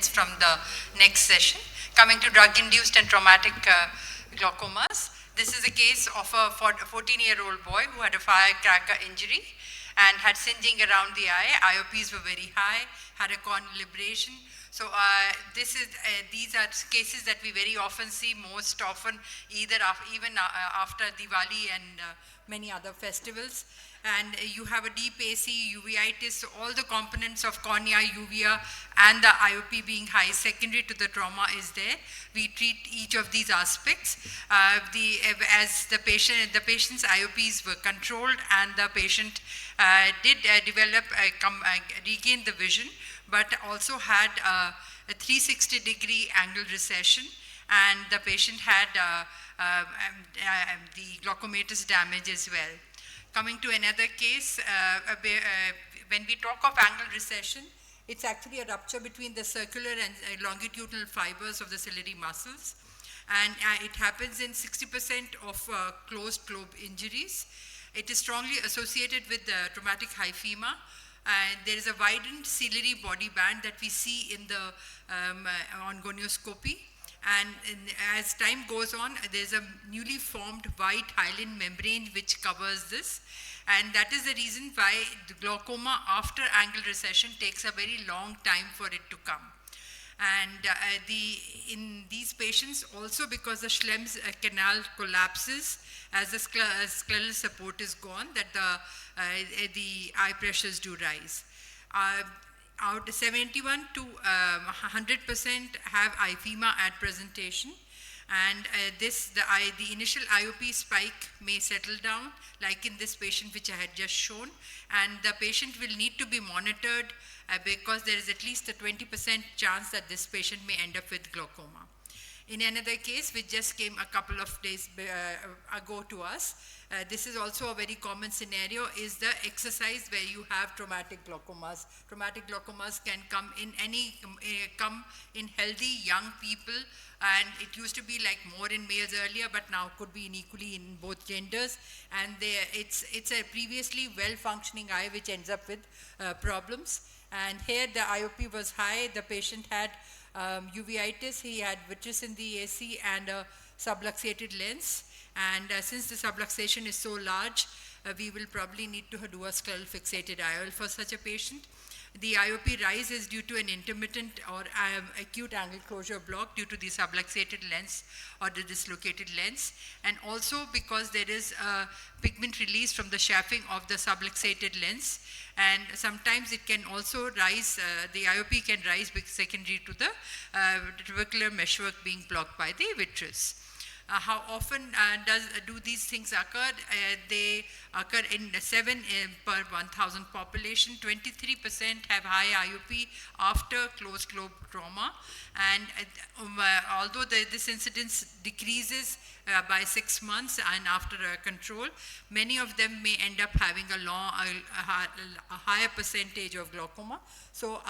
From the next session. Coming to drug-induced and traumatic glaucomas. This is a case of a 14-year-old boy who had a firecracker injury and had singeing around the eye. IOPs were very high, had a corneal libration. So these are cases that we very often see, most often even after Diwali and many other festivals. And you have a deep AC, uveitis, so all the components of cornea, uvea, and the IOP being high, secondary to the trauma is there. We treat each of these aspects. As the patient's IOPs were controlled, and the patient did regain the vision, but also had a 360-degree angle recession, and the patient had the glaucomatous damage as well. Coming to another case, when we talk of angle recession, it's actually a rupture between the circular and longitudinal fibers of the ciliary muscles. And it happens in 60% of closed globe injuries. It is strongly associated with traumatic hyphema. And there is a widened ciliary body band that we see in the on gonioscopy. And as time goes on, there's a newly formed white hyaline membrane which covers this. And that is the reason why the glaucoma after angle recession takes a very long time for it to come. And in these patients, also because the Schlemm's canal collapses as the scleral support is gone, that the eye pressures do rise. Out 71 to 100% have hyphema at presentation, and the initial IOP spike may settle down, like in this patient which I had just shown, and the patient will need to be monitored because there is at least a 20% chance that this patient may end up with glaucoma. In another case, which just came a couple of days ago to us, this is also a very common scenario, is the exercise where you have traumatic glaucomas. Traumatic glaucomas can come in healthy young people, and it used to be like more in males earlier, but now could be equally in both genders. And it's a previously well-functioning eye which ends up with problems. And here the IOP was high. The patient had uveitis, he had vitreous in the AC and a subluxated lens. And since the subluxation is so large, we will probably need to do a scleral fixated IOL for such a patient. The IOP rise is due to an intermittent or acute angle closure block due to the subluxated lens or the dislocated lens, and also because there is a pigment release from the chafing of the subluxated lens, and sometimes it can also rise, the IOP can rise secondary to the trabecular meshwork being blocked by the vitreous. How often do these things occur? They occur in 7 per 1,000 population. 23% have high IOP after closed globe trauma. And although this incidence decreases by 6 months and after control, many of them may end up having a higher percentage of glaucoma. So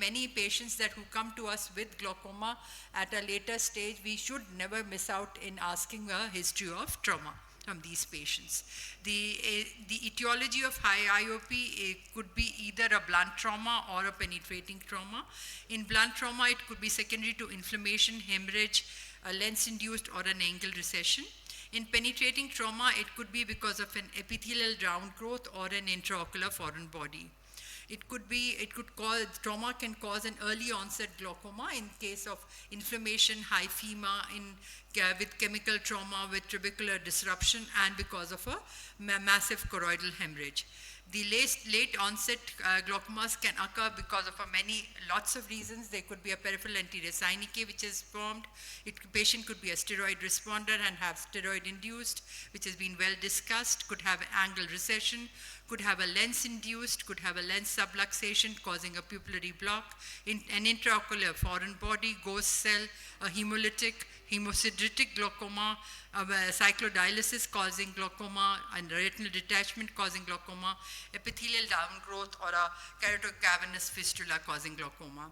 many patients who come to us with glaucoma at a later stage, we should never miss out in asking a history of trauma from these patients. The etiology of high IOP could be either a blunt trauma or a penetrating trauma. In blunt trauma, it could be secondary to inflammation, hemorrhage, a lens-induced or an angle recession. In penetrating trauma, it could be because of an epithelial downgrowth or an intraocular foreign body. Trauma can cause an early onset glaucoma in case of inflammation, hyphema, with chemical trauma, with trabecular disruption, and because of a massive choroidal hemorrhage. The late onset glaucomas can occur because of lots of reasons. There could be a peripheral anterior synecdoche which is formed. Patient could be a steroid responder and have steroid induced, which has been well discussed, could have angle recession, could have a lens induced, could have a lens subluxation causing a pupillary block, an intraocular foreign body, ghost cell, a hemolytic, hemosideretic glaucoma, cyclodialysis causing glaucoma, and retinal detachment causing glaucoma, epithelial downgrowth, or a keratocavernous fistula causing glaucoma.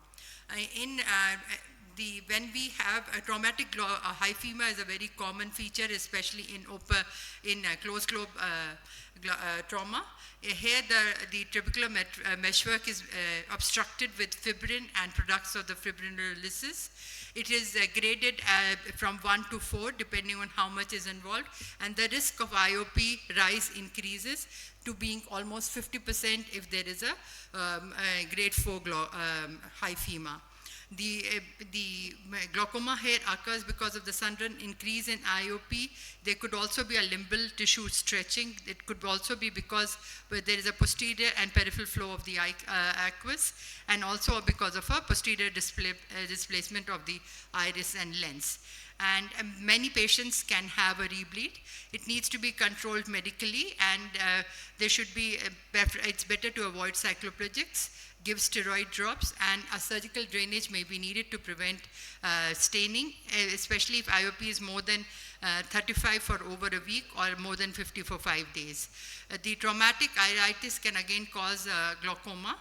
When we have a traumatic hyphema is a very common feature, especially in closed globe trauma. Here the trabecular meshwork is obstructed with fibrin and products of the fibrinolysis. It is graded from 1 to 4 depending on how much is involved, and the risk of IOP rise increases to being almost 50% if there is a grade 4 hyphema. The glaucoma here occurs because of the sudden increase in IOP. There could also be a limbal tissue stretching. It could also be because there is a posterior and peripheral flow of the aqueous, and also because of a posterior displacement of the iris and lens. And many patients can have a rebleed. It needs to be controlled medically, and there should be, it's better to avoid cycloplegics, give steroid drops, and a surgical drainage may be needed to prevent staining, especially if IOP is more than 35 for over a week or more than 50 for 5 days. The traumatic iritis can again cause glaucoma.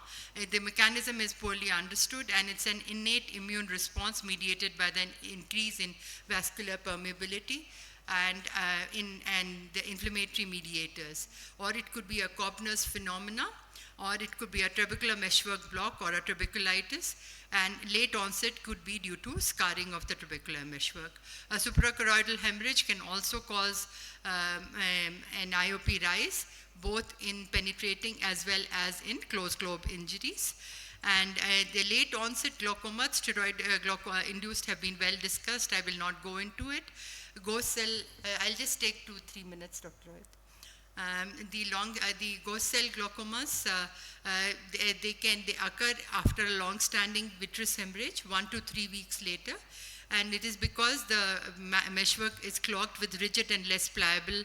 The mechanism is poorly understood, and it's an innate immune response mediated by the increase in vascular permeability and the inflammatory mediators. Or it could be a Koebner's phenomena, or it could be a trabecular meshwork block or a trabeculitis, and late onset could be due to scarring of the trabecular meshwork. A suprachoroidal hemorrhage can also cause an IOP rise, both in penetrating as well as in closed globe injuries. And the late onset glaucoma, steroid induced, have been well discussed. I will not go into it. Ghost cell, I'll just take 2-3 minutes, Dr. Rohit. The ghost cell glaucomas, they occur after a long-standing vitreous hemorrhage, 1 to 3 weeks later, and it is because the meshwork is clogged with rigid and less pliable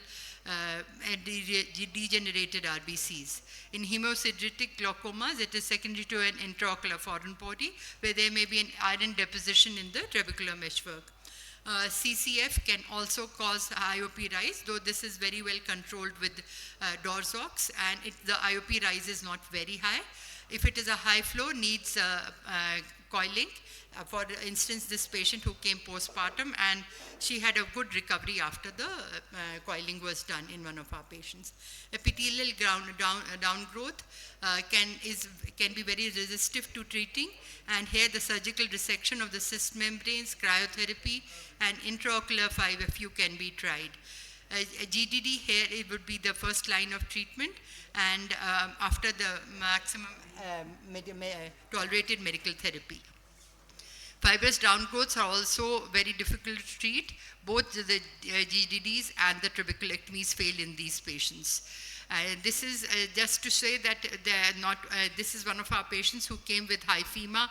and degenerated RBCs. In hemosideretic glaucomas, it is secondary to an intraocular foreign body, where there may be an iron deposition in the trabecular meshwork. CCF can also cause IOP rise, though this is very well controlled with Dorzox, and the IOP rise is not very high. If it is a high flow, needs coiling. For instance, this patient who came postpartum, and she had a good recovery after the coiling was done in one of our patients. Epithelial downgrowth can be very resistive to treating, and here the surgical resection of the cyst membranes, cryotherapy, and intraocular 5FU can be tried. GDD here, it would be the first line of treatment, and after the maximum tolerated medical therapy. Fibrous downgrowths are also very difficult to treat. Both the GDDs and the trabeculectomies fail in these patients. This is just to say that this is one of our patients who came with hyphema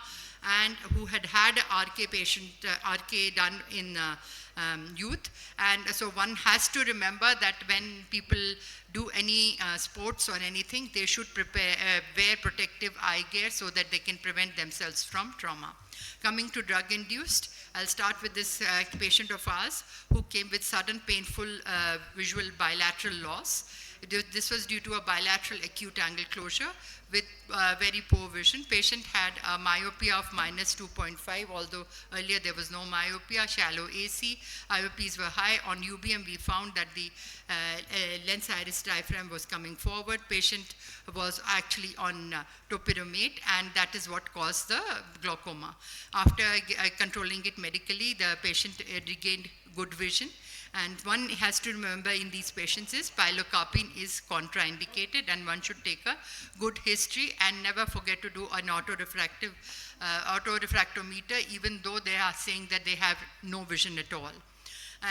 and who had RK done in youth. And so one has to remember that when people do any sports or anything, they should wear protective eye gear so that they can prevent themselves from trauma. Coming to drug-induced, I'll start with this patient of ours who came with sudden painful visual bilateral loss. This was due to a bilateral acute angle closure with very poor vision. Patient had a myopia of -2.5, although earlier there was no myopia, shallow AC. IOPs were high. On UBM, we found that the lens iris diaphragm was coming forward. Patient was actually on topiramate, and that is what caused the glaucoma. After controlling it medically, the patient regained good vision. And one has to remember in these patients is pilocarpine is contraindicated, and one should take a good history and never forget to do an autorefractometer, even though they are saying that they have no vision at all.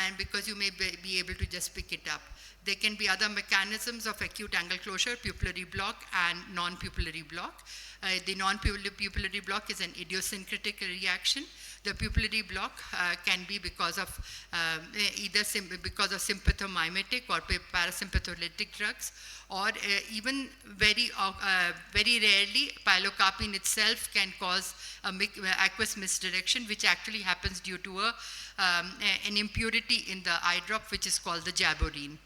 And because you may be able to just pick it up. There can be other mechanisms of acute angle closure, pupillary block and non-pupillary block. The non-pupillary block is an idiosyncratic reaction. The pupillary block can be because of either because of sympathomimetic or parasympatholytic drugs, or even very rarely, pilocarpine itself can cause aqueous misdirection, which actually happens due to an impurity in the eye drop, which is called the jaborine.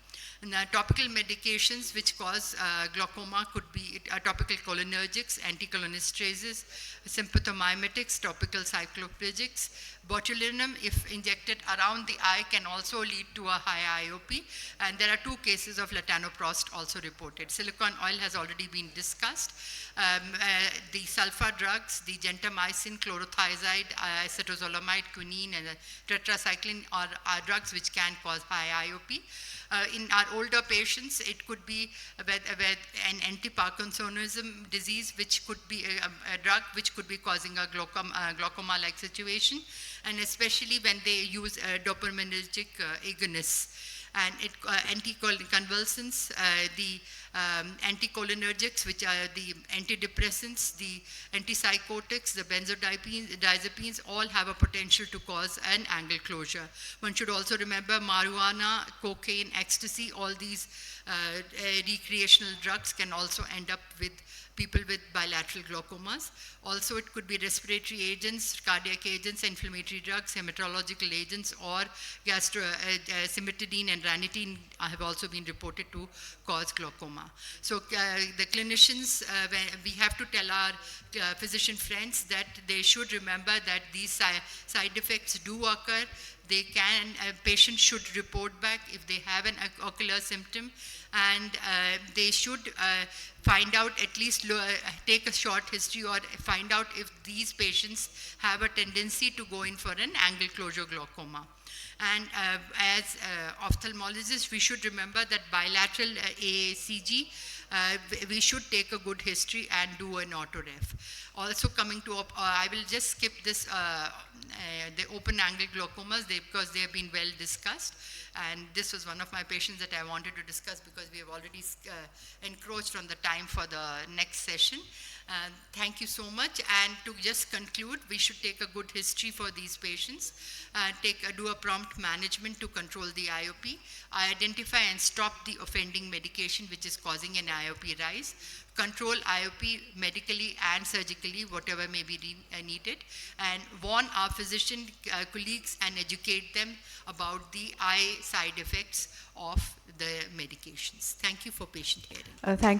And, topical medications which cause glaucoma could be topical cholinergics, anticholinesterases, sympathomimetics, topical cycloplegics. Botulinum, if injected around the eye, can also lead to a high IOP. And there are 2 cases of latanoprost also reported. Silicone oil has already been discussed. The sulfur drugs, the gentamicin, chlorothiazide, acetazolamide, quinine, and tetracycline are drugs which can cause high IOP. In our older patients, it could be with an anti-Parkinsonism disease, which could be a drug which could be causing a glaucoma-like situation, and especially when they use dopaminergic agonists. And anticonvulsants, the anticholinergics, which are the antidepressants, the antipsychotics, the benzodiazepines, all have a potential to cause an angle closure. One should also remember marijuana, cocaine, ecstasy, all these recreational drugs can also end up with people with bilateral glaucomas. Also, it could be respiratory agents, cardiac agents, inflammatory drugs, hematological agents, or cimetidine and ranitidine have also been reported to cause glaucoma. So the clinicians, we have to tell our physician friends that they should remember that these side effects do occur. They can, a patient should report back if they have an ocular symptom, and they should find out, at least take a short history, or find out if these patients have a tendency to go in for an angle closure glaucoma. And as ophthalmologists, we should remember that bilateral AACG, we should take a good history and do an autoref. Also coming to, I will just skip this, the open angle glaucomas, because they have been well discussed. And this was one of my patients that I wanted to discuss because we have already encroached on the time for the next session. Thank you so much. And to just conclude, we should take a good history for these patients, do a prompt management to control the IOP, identify and stop the offending medication which is causing an IOP rise, control IOP medically and surgically, whatever may be needed, and warn our physician colleagues and educate them about the eye side effects of the medications. Thank you for patient hearing. Thank